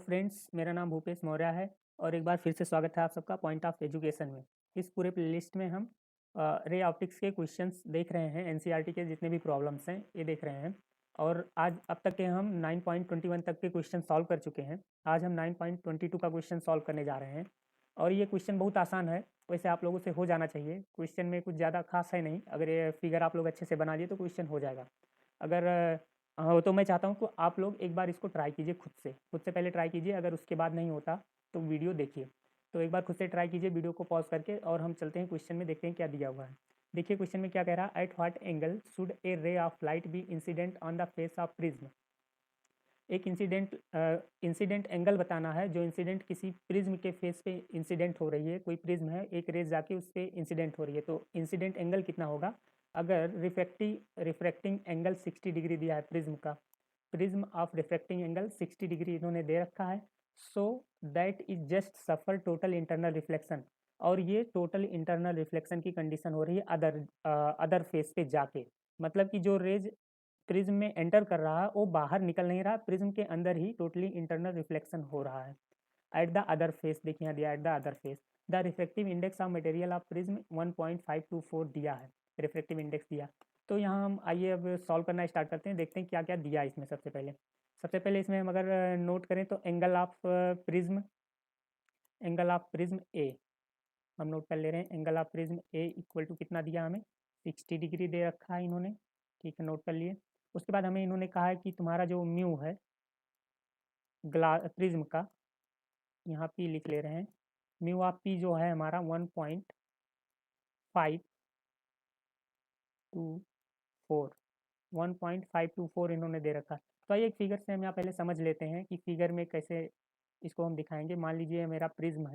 Friends, मेरा नाम भूपेश मौर्य है और एक बार फिर से स्वागत है आप सबका पॉइंट ऑफ एजुकेशन में। इस पूरे प्लेलिस्ट में हम रे ऑप्टिक्स के क्वेश्चंस देख रहे हैं। एनसीईआरटी के जितने भी प्रॉब्लम्स हैं ये देख रहे हैं और आज अब तक के हम 9.21 तक के क्वेश्चन सॉल्व कर चुके हैं। आज हम 9.22 का क्वेश्चन सॉल्व करने जा रहे हैं और ये क्वेश्चन बहुत आसान है। वैसे आप लोगों से हो जाना चाहिए। क्वेश्चन में कुछ ज़्यादा खास है नहीं। अगर ये फिगर आप लोग अच्छे से बना लिए तो क्वेश्चन हो जाएगा। अगर हाँ, तो मैं चाहता हूँ कि आप लोग एक बार इसको ट्राई कीजिए खुद से पहले ट्राई कीजिए। अगर उसके बाद नहीं होता तो वीडियो देखिए। तो एक बार खुद से ट्राई कीजिए वीडियो को पॉज करके और हम चलते हैं क्वेश्चन में, देखते हैं क्या दिया हुआ है। देखिए क्वेश्चन में क्या कह रहा है, at what angle should a ray of light be incident on the face of prism. एक इंसिडेंट एंगल बताना है, जो इंसिडेंट किसी प्रिज्म के फेस पे इंसिडेंट हो रही है। कोई प्रिज्म है, एक रेज जाके उस पर इंसिडेंट हो रही है, तो इंसिडेंट एंगल कितना होगा। अगर रिफ्रैक्टिंग एंगल 60 डिग्री दिया है प्रिज्म का, prism of refracting angle 60 degree इन्होंने दे रखा है। So that is just suffer total internal reflection, और ये टोटल इंटरनल रिफ्लेक्शन की कंडीशन हो रही है अदर फेस पे जाके। मतलब कि जो रेज प्रिज्म में एंटर कर रहा है वो बाहर निकल नहीं रहा, प्रिज्म के अंदर ही टोटली इंटरनल रिफ्लेक्शन हो रहा है। एट द अदर फेस, देखिए यहाँ दिया at the other face the reflective index of material of prism 1.524 दिया है, रिफ्लेक्टिव इंडेक्स दिया। तो यहाँ हम आइए अब सॉल्व करना स्टार्ट करते हैं, देखते हैं क्या क्या दिया इसमें। सबसे पहले इसमें हम अगर नोट करें तो एंगल ऑफ प्रिज्म ए हम नोट कर ले रहे हैं। Angle of prism A equal to कितना दिया हमें, 60 डिग्री दे रखा है इन्होंने। ठीक है, नोट कर लिए। उसके बाद हमें इन्होंने कहा है कि तुम्हारा जो म्यू है ग्लास प्रिज्म का, यहाँ पी लिख ले रहे हैं। म्यू ऑफ पी जो है हमारा 1.524 इन्होंने दे रखा है। तो आइए एक फिगर से हम यहाँ पहले समझ लेते हैं कि फिगर में कैसे इसको हम दिखाएंगे। मान लीजिए ये मेरा प्रिज्म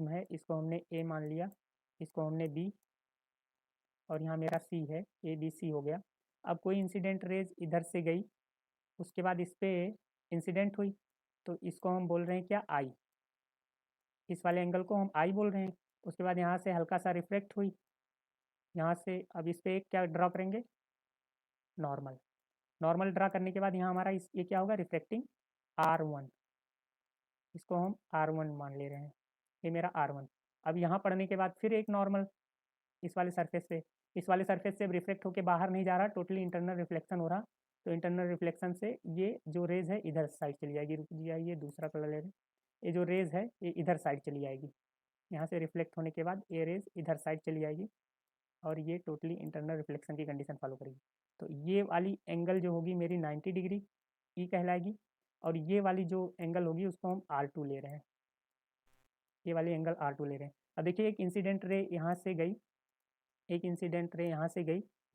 है, इसको हमने ए मान लिया, इसको हमने बी, और यहाँ मेरा सी है, ए बी सी हो गया। अब कोई इंसिडेंट रेज इधर से गई, उसके बाद इस पर इंसिडेंट हुई, तो इसको हम बोल रहे हैं क्या, आई। इस वाले एंगल को हम आई बोल रहे हैं। उसके बाद यहाँ से हल्का सा रिफ्लेक्ट हुई, यहाँ से अब इस पर एक क्या ड्रॉ करेंगे, नॉर्मल। नॉर्मल ड्रा करने के बाद यहाँ हमारा ये क्या होगा, रिफ्लेक्टिंग R1, इसको हम R1 मान ले रहे हैं। ये मेरा R1। अब यहाँ पढ़ने के बाद फिर एक नॉर्मल इस वाले सरफेस से, अब रिफ्लेक्ट होकर बाहर नहीं जा रहा, टोटली इंटरनल रिफ्लेक्शन हो रहा। तो इंटरनल रिफ्लेक्शन से ये जो रेज है इधर साइड चली जाएगी। रुक जाइए, दूसरा कलर ले रहे हैं। ये जो रेज है ये इधर साइड चली जाएगी। यहाँ से रिफ्लेक्ट होने के बाद ये रेज इधर साइड चली जाएगी और ये टोटली इंटरनल रिफ्लेक्शन की कंडीशन फॉलो करेगी। तो ये वाली एंगल जो होगी मेरी 90 डिग्री ई कहलाएगी, और ये वाली जो एंगल होगी उसको हम R2 ले रहे हैं। ये वाली एंगल R2 ले रहे हैं। अब देखिए एक इंसिडेंट रे यहाँ से गई,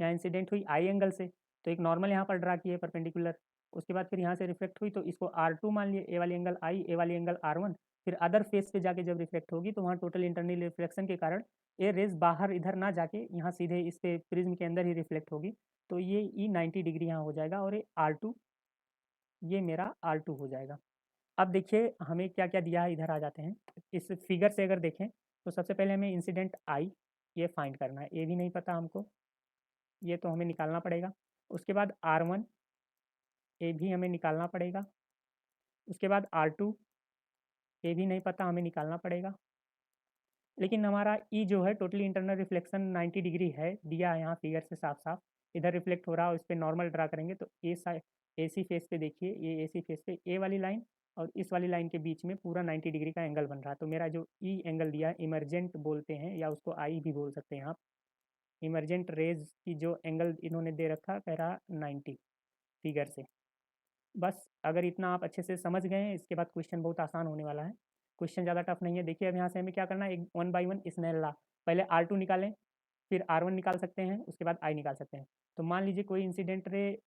यहाँ इंसिडेंट हुई आई एंगल से, तो एक नॉर्मल यहाँ पर ड्रा किए परपेंडिकुलर। उसके बाद फिर यहाँ से रिफ्लेक्ट हुई, तो इसको R2 मान लिए, ए वाली एंगल आई, ए वाली एंगल R1। फिर अदर फेस पे जाके जब रिफ्लेक्ट होगी तो वहाँ टोटल इंटरनल रिफ्लेक्शन के कारण ये रेज बाहर इधर ना जाके यहाँ सीधे इस पे प्रिज्म के अंदर ही रिफ्लेक्ट होगी। तो ये ई 90 डिग्री यहाँ हो जाएगा और ये R2, ये मेरा R2 हो जाएगा। अब देखिए हमें क्या क्या दिया है, इधर आ जाते हैं। इस फिगर से अगर देखें तो सबसे पहले हमें इंसिडेंट आई ये फाइंड करना है, ये भी नहीं पता हमको, ये तो हमें निकालना पड़ेगा। उसके बाद R1 ये भी हमें निकालना पड़ेगा। उसके बाद R2 ये भी नहीं पता, हमें निकालना पड़ेगा। लेकिन हमारा ई जो है टोटली इंटरनल रिफ्लेक्शन 90 डिग्री है, दिया है यहाँ फिगर से साफ साफ। इधर रिफ्लेक्ट हो रहा है, उस पर नॉर्मल ड्रा करेंगे तो ए सी फेस पे देखिए, ये ए सी फेस पे ए वाली लाइन और इस वाली लाइन के बीच में पूरा 90 डिग्री का एंगल बन रहा है। तो मेरा जो ई एंगल दिया है, इमरजेंट बोलते हैं या उसको आई भी बोल सकते हैं आप। इमरजेंट रेज की जो एंगल इन्होंने दे रखा, कह रहा 90 फिगर से। बस अगर इतना आप अच्छे से समझ गए हैं, इसके बाद क्वेश्चन बहुत आसान होने वाला है। क्वेश्चन ज़्यादा टफ नहीं है। देखिए अब यहाँ से हमें क्या करना है, एक 1 बाई 1 स्नेल लॉ। पहले R2 निकालें, फिर R1 निकाल सकते हैं, उसके बाद I निकाल सकते हैं। तो मान लीजिए कोई इंसिडेंट रे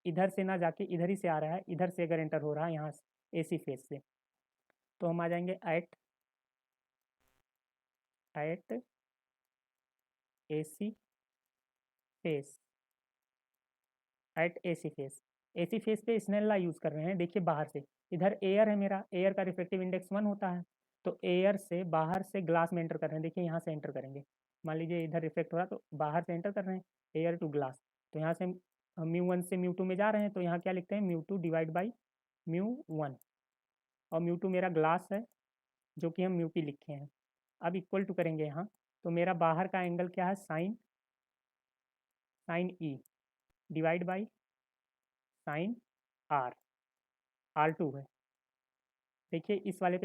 इधर से ना जाके इधर ही से आ रहा है, इधर से अगर एंटर हो रहा है यहाँ AC फेस से, तो हम आ जाएंगे at AC face, AC face पे स्नेल लॉ यूज़ कर रहे हैं। देखिए बाहर से, इधर एयर है, मेरा एयर का रिफ्लेक्टिव इंडेक्स 1 होता है। तो एयर से बाहर से ग्लास में एंटर कर रहे हैं। देखिए यहाँ से एंटर करेंगे, मान लीजिए इधर रिफ्लेक्ट हो रहा है तो बाहर से एंटर कर रहे हैं, एयर टू ग्लास। तो यहाँ से म्यू 1 से म्यू 2 में जा रहे हैं, तो यहाँ क्या लिखते हैं, म्यू 2 डिवाइड बाई μ1 और μ2 मेरा ग्लास है जो कि हम म्यू पी लिखे हैं। अब इक्वल टू करेंगे यहाँ, तो मेरा बाहर का एंगल क्या है, sine e divide by sine r, R2 है। देखिए इस वाले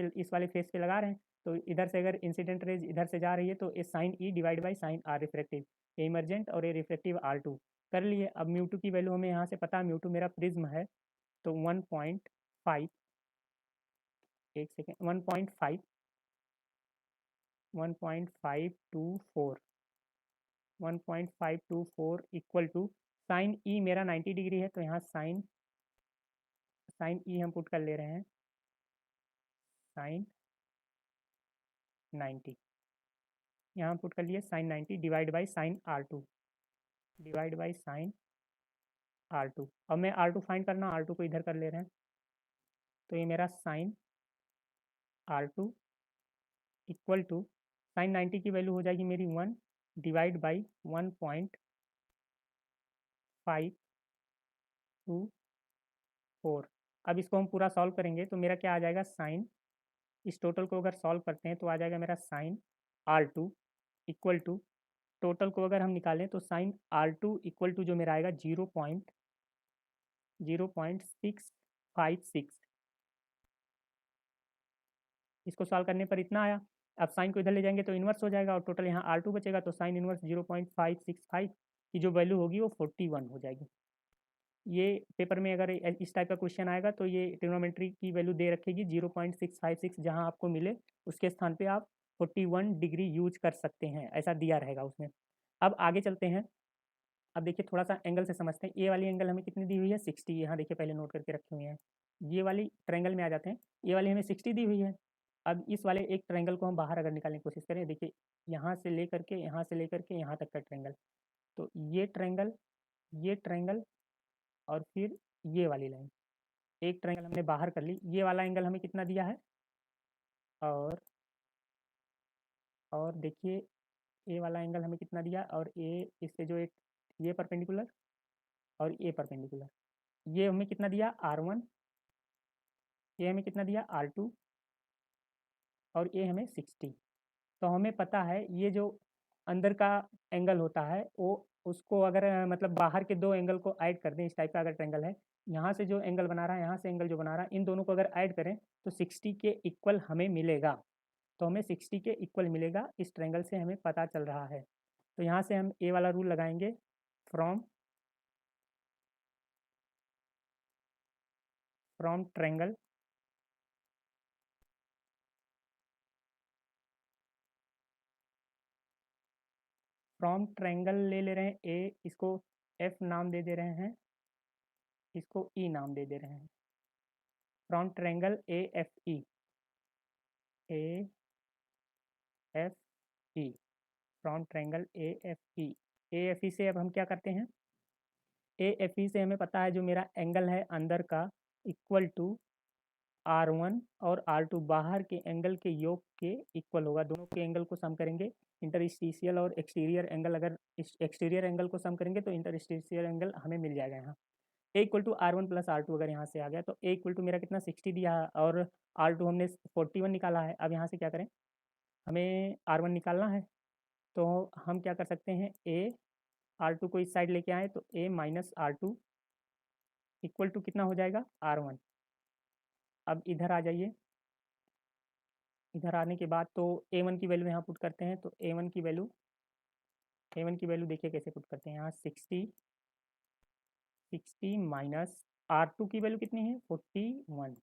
फेस पे लगा रहे हैं, तो इधर से अगर इंसिडेंट रेज इधर से जा रही है तो ये sine e divide by sine r refractive, ये इमरजेंट और ये रिफ्लेक्टिव R2 कर लिए। अब μ2 की वैल्यू हमें यहाँ से पता है, μ2 मेरा प्रिज्म है, तो 1.5, एक सेकेंड, 1.524 इक्वल टू साइन ई मेरा 90 डिग्री है, तो यहाँ साइन ई हम पुट कर ले रहे हैं, साइन 90 यहाँ पुट कर लिए, sine 90 divide by sine R2 divide by sine R2। अब मैं R2 फाइंड करना, R2 को इधर कर ले रहे हैं, तो ये मेरा sign R2 equal to sign 90 की वैल्यू हो जाएगी मेरी 1 डिवाइड बाई 1.524। अब इसको हम पूरा सॉल्व करेंगे तो मेरा क्या आ जाएगा, साइन, इस टोटल को अगर सॉल्व करते हैं तो आ जाएगा मेरा sign R2 equal to, total को अगर हम निकालें तो साइन R2 इक्वल टू जो मेरा आएगा 0.656। इसको सॉल्व करने पर इतना आया। अब साइन को इधर ले जाएंगे तो इन्वर्स हो जाएगा और टोटल यहाँ R2 बचेगा, तो साइन इन्वर्स 0.565 की जो वैल्यू होगी वो 41 हो जाएगी। ये पेपर में अगर इस टाइप का क्वेश्चन आएगा तो ये ट्रिग्नोमेट्री की वैल्यू दे रखेगी 0.656, जहाँ आपको मिले उसके स्थान पे आप 41 डिग्री यूज कर सकते हैं, ऐसा दिया रहेगा उसमें। अब आगे चलते हैं। अब देखिए थोड़ा सा एंगल से समझते हैं। ये वाली एंगल हमें कितनी दी हुई है, 60। यहाँ देखिए पहले नोट करके रखे हुए हैं। ये वाली ट्रायंगल में आ जाते हैं, ये वाली हमें 60 दी हुई है। अब इस वाले एक ट्रायंगल को हम बाहर अगर निकालने की कोशिश करें, देखिए यहाँ से लेकर के यहाँ तक का ट्रायंगल, तो ये ट्रायंगल और फिर ये वाली लाइन, एक ट्रायंगल हमने बाहर कर ली। ये वाला एंगल हमें कितना दिया है, और देखिए ये वाला एंगल हमें कितना दिया, और ये इससे जो एक ये परपेंडिकुलर और ये परपेंडिकुलर, ये हमें कितना दिया R1, ये हमें कितना दिया R2, और ये हमें 60। तो हमें पता है ये जो अंदर का एंगल होता है वो, उसको अगर मतलब बाहर के दो एंगल को ऐड कर दें, इस टाइप का अगर ट्रायंगल है, यहाँ से जो एंगल बना रहा है, यहाँ से एंगल जो बना रहा है, इन दोनों को अगर ऐड करें तो 60 के इक्वल हमें मिलेगा। तो हमें 60 के इक्वल मिलेगा, इस ट्रायंगल से हमें पता चल रहा है। तो यहाँ से हम ए वाला रूल लगाएंगे, फ्रॉम ट्रायंगल ले ले रहे हैं ए, इसको एफ नाम दे दे रहे हैं, इसको ई नाम दे दे रहे हैं। From triangle A F E, from triangle A F E से अब हम क्या करते हैं, ए एफ ई से हमें पता है जो मेरा एंगल है अंदर का इक्वल टू R1 और R2 बाहर के एंगल के योग के इक्वल होगा। दोनों के एंगल को सम करेंगे, इंटरस्टिशियल और एक्सटीरियर एंगल, अगर एक्सटीरियर एंगल को सम करेंगे तो इंटरस्टिशियल एंगल हमें मिल जाएगा। यहाँ ए equal to R1 plus R2 अगर यहाँ से आ गया तो ए इक्वल टू मेरा कितना 60 दिया है और R2 हमने 41 निकाला है। अब यहाँ से क्या करें, हमें R1 निकालना है, तो हम क्या कर सकते हैं, ए R2 को इस साइड लेके आए तो ए माइनस R2 इक्वल टू कितना हो जाएगा R1। अब इधर आ जाइए, इधर आने के बाद तो A1 की वैल्यू यहाँ पुट करते हैं, तो A1 की वैल्यू देखिए कैसे पुट करते हैं। यहाँ 60 माइनस R2 की वैल्यू कितनी है 41,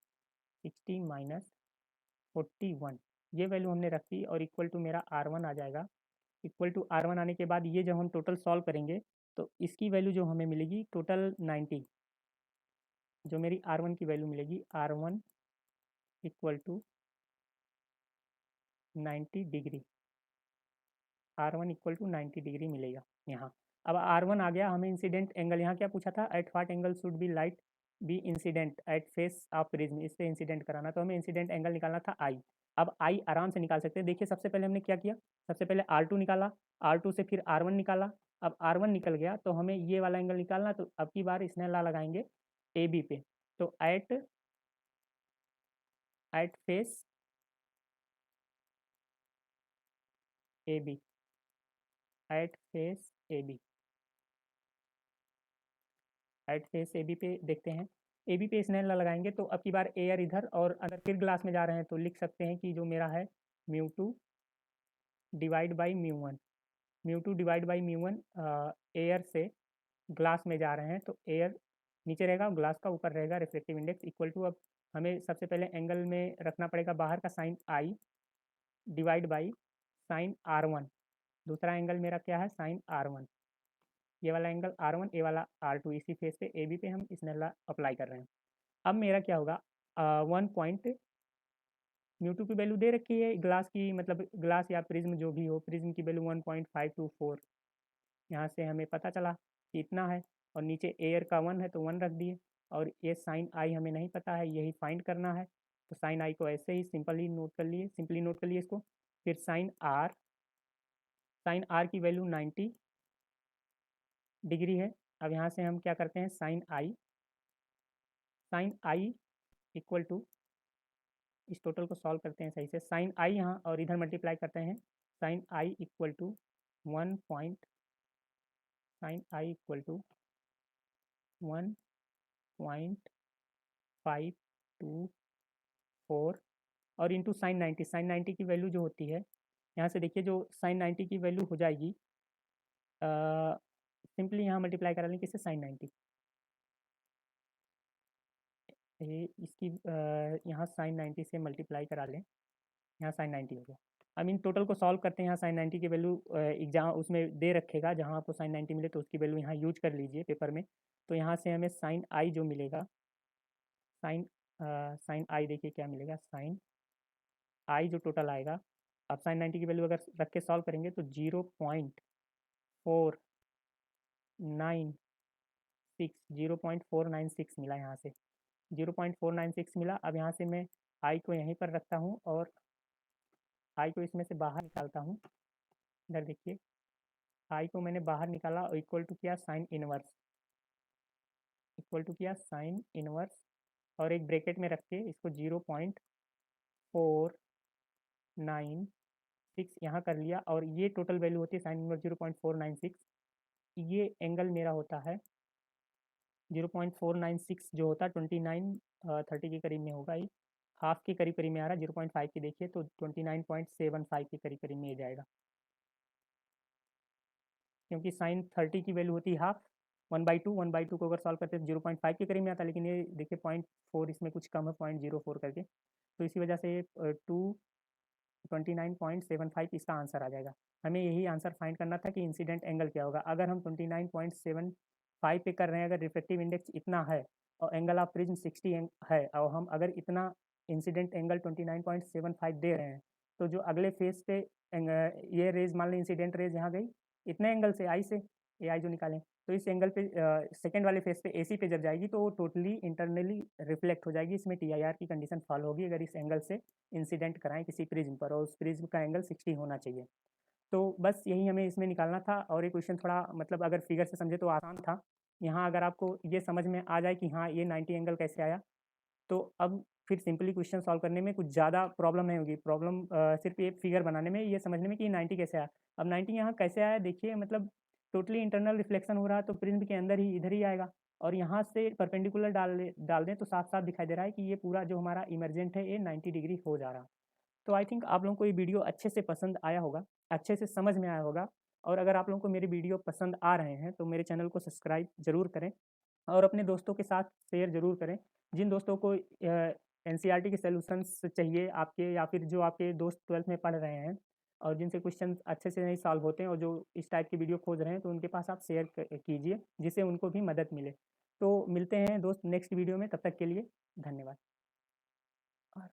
60 माइनस 41, ये वैल्यू हमने रखी और इक्वल टू मेरा R1 आ जाएगा। इक्वल टू R1 आने के बाद ये जब हम टोटल सॉल्व करेंगे तो इसकी वैल्यू जो हमें मिलेगी टोटल 90, जो मेरी R1 की वैल्यू मिलेगी R1 equal to 90 degree, R1 equal to 90 degree मिलेगा यहाँ। अब R1 आ गया, हमें इंसिडेंट एंगल यहाँ क्या पूछा था, at what angle should be light be incident at face of prism, इस पे इंसिडेंट कराना, तो हमें इंसिडेंट एंगल निकालना था I। अब I आराम से निकाल सकते हैं। देखिए सबसे पहले हमने क्या किया, सबसे पहले R2 निकाला, R2 से फिर R1 निकाला। अब R1 निकल गया तो हमें ये वाला एंगल निकालना, तो अब की बार स्नेल लॉ लगाएंगे AB पे, तो at at face A B, at face A B, at face A B पे देखते हैं। ए बी पे स्नेल लगाएंगे तो अब की बार एयर इधर, और अगर फिर ग्लास में जा रहे हैं तो लिख सकते हैं कि जो मेरा है μ2 divide by μ1, μ2 divide by μ1 air से ग्लास में जा रहे हैं तो एयर नीचे रहेगा और ग्लास का ऊपर रहेगा, रिफ्लेक्टिव इंडेक्स इक्वल टू, अब हमें सबसे पहले एंगल में रखना पड़ेगा बाहर का sine i divide by sine R1, दूसरा एंगल मेरा क्या है साइन R1, ये वाला एंगल R1, ये वाला R2, इसी फेस पे ए बी पे हम स्नेल अप्लाई कर रहे हैं। अब मेरा क्या होगा, 1 μ2 की वैल्यू दे रखी है ग्लास की, मतलब ग्लास या प्रिज्म जो भी हो, प्रिज्म की वैल्यू 1.524, यहाँ से हमें पता चला कि इतना है, और नीचे एयर का 1 है तो 1 रख दिए, और ये साइन आई हमें नहीं पता है, यही फाइंड करना है, तो साइन आई को ऐसे ही सिंपली नोट कर लिए, सिंपली नोट कर लिए इसको। फिर साइन आर की वैल्यू 90 डिग्री है। अब यहाँ से हम क्या करते हैं, साइन आई इक्वल टू, इस टोटल को सॉल्व करते हैं सही से, साइन आई यहाँ और इधर मल्टीप्लाई करते हैं, साइन आई इक्वल टू 1.524 और इंटू साइन 90, साइन 90 की वैल्यू जो होती है, यहाँ से देखिए जो साइन 90 की वैल्यू हो जाएगी, सिंपली यहाँ मल्टीप्लाई करा लें किससे, साइन 90, इसकी यहाँ साइन 90 से मल्टीप्लाई करा लें, यहाँ साइन 90 हो गया। अब इन टोटल को सॉल्व करते हैं, यहाँ साइन 90 की वैल्यू जहाँ उसमें दे रखेगा, जहाँ आपको साइन 90 मिले तो उसकी वैल्यू यहाँ यूज कर लीजिए पेपर में, तो यहाँ से हमें साइन आई जो मिलेगा, साइन आई देखिए क्या मिलेगा, साइन आई जो टोटल आएगा, अब साइन 90 की वैल्यू अगर रख के सॉल्व करेंगे तो 0.496 मिला, यहाँ से 0.496 मिला। अब यहाँ से मैं आई को यहीं पर रखता हूँ और आई को इसमें से बाहर निकालता हूँ, इधर देखिए आई को मैंने बाहर निकाला और इक्वल टू किया साइन इनवर्स, और एक ब्रैकेट में रख के इसको 0.496 यहाँ कर लिया, और ये टोटल वैल्यू होती है साइन इनवर्स 0.496, ये एंगल मेरा होता है 0.496 जो होता है 2930 के करीब में होगा, ये हाफ के करीब करीब में आ रहा है, 0.5 की देखिए तो 29.75 के करीब करीब में जाएगा, क्योंकि साइन 30 की वैल्यू होती है हाफ, 1/2 को अगर सॉल्व करते हैं तो 0.5 के करीब में आता है, लेकिन ये देखिए 0.4 इसमें कुछ कम है 0.04 करके, तो इसी वजह से 29.75 इसका आंसर आ जाएगा। हमें यही आंसर फाइंड करना था कि इंसिडेंट एंगल क्या होगा, अगर हम 29.75 पे कर रहे हैं, अगर रिफ्लेक्टिव इंडेक्स इतना है और एंगल ऑफ प्रिज्म 60 है, और हम अगर इतना इंसिडेंट एंगल 29.75 दे रहे हैं, तो जो अगले फेज पे ये रेज मान लें इंसिडेंट रेज यहाँ गई इतने एंगल से आई से, ए आई जो निकालें, तो इस एंगल पे सेकेंड वाले फेज पे एसी पे जब जाएगी तो वो टोटली इंटरनली रिफ्लेक्ट हो जाएगी, इसमें TIR की कंडीशन फॉलो होगी अगर इस एंगल से इंसिडेंट कराएं किसी प्रिज्म पर, और उस प्रिज्म का एंगल 60 होना चाहिए। तो बस यही हमें इसमें निकालना था, और ये क्वेश्चन थोड़ा मतलब अगर फिगर से समझे तो आसान था। यहाँ अगर आपको ये समझ में आ जाए कि हाँ ये 90 एंगल कैसे आया, तो अब फिर सिंपली क्वेश्चन सॉल्व करने में कुछ ज़्यादा प्रॉब्लम नहीं होगी, प्रॉब्लम सिर्फ ये फिगर बनाने में, ये समझने में कि 90 कैसे आया। अब 90 यहाँ कैसे आया देखिए, मतलब टोटली इंटरनल रिफ्लेक्शन हो रहा है तो प्रिज्म के अंदर ही इधर ही आएगा, और यहाँ से परपेंडिकुलर डाल दें तो साफ साफ दिखाई दे रहा है कि ये पूरा जो हमारा इमरजेंट है ये 90 डिग्री हो जा रहा। तो आई थिंक आप लोगों को ये वीडियो अच्छे से पसंद आया होगा, अच्छे से समझ में आया होगा, और अगर आप लोगों को मेरे वीडियो पसंद आ रहे हैं तो मेरे चैनल को सब्सक्राइब ज़रूर करें और अपने दोस्तों के साथ शेयर ज़रूर करें। जिन दोस्तों को NCERT के सॉल्यूशंस चाहिए आपके, या फिर जो आपके दोस्त 12th में पढ़ रहे हैं और जिनसे क्वेश्चन अच्छे से नहीं सॉल्व होते हैं और जो इस टाइप की वीडियो खोज रहे हैं, तो उनके पास आप शेयर कीजिए जिससे उनको भी मदद मिले। तो मिलते हैं दोस्त नेक्स्ट वीडियो में, तब तक के लिए धन्यवाद।